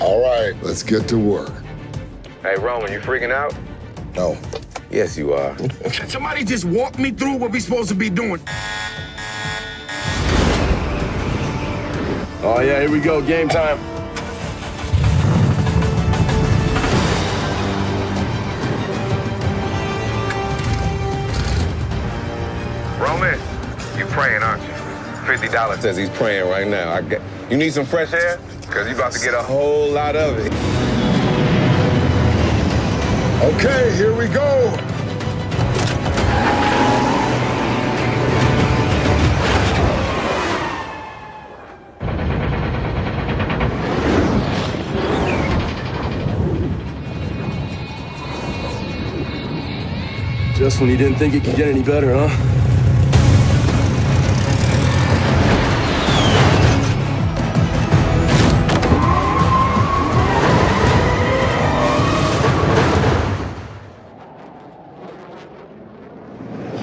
All right, let's get to work. Hey, Roman, you freaking out? No. Yes, you are. Can somebody just walk me through what we supposed to be doing? Oh, yeah, here we go. Game time. Roman, you praying, aren't you? $50 says he's praying right now. You need some fresh air? Because you about to get a whole lot of it. Okay, here we go. Just when you didn't think it could get any better, huh?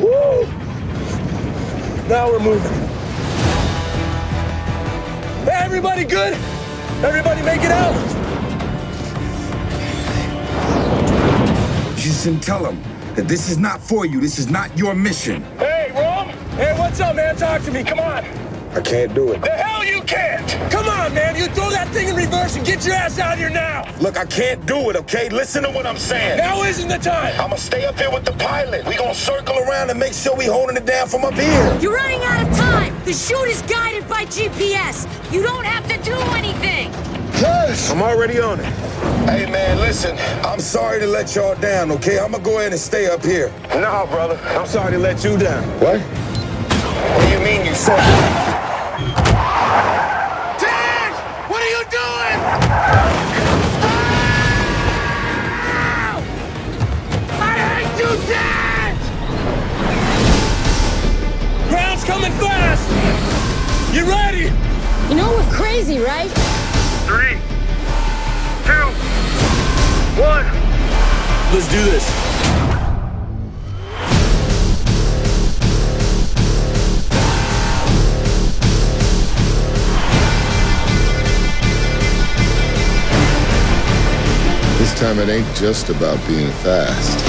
Woo! Now we're moving. Hey, everybody good? Everybody make it out? Just tell him that this is not for you. This is not your mission. Hey, Rom! Hey, what's up, man? Talk to me. Come on. I can't do it. The hell you can't! Come on, man. You throw that thing in reverse and get your ass out of here now. Look, I can't do it, okay? Listen to what I'm saying. Now isn't the time. I'm gonna stay up here with the pilot. We gonna circle around and make sure we holding it down from up here. You're running out of time. The shoot is guided by GPS. You don't have to do anything. Yes! I'm already on it. Hey, man, listen. I'm sorry to let y'all down, okay? I'm gonna go ahead and stay up here. No, brother. I'm sorry to let you down. What? What do you mean you said? Dad! What are you doing? I hate you, Dad! Ground's coming fast! You ready? You know we're crazy, right? 3, 2, 1. Let's do this. This time it ain't just about being fast.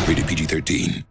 Rated PG-13.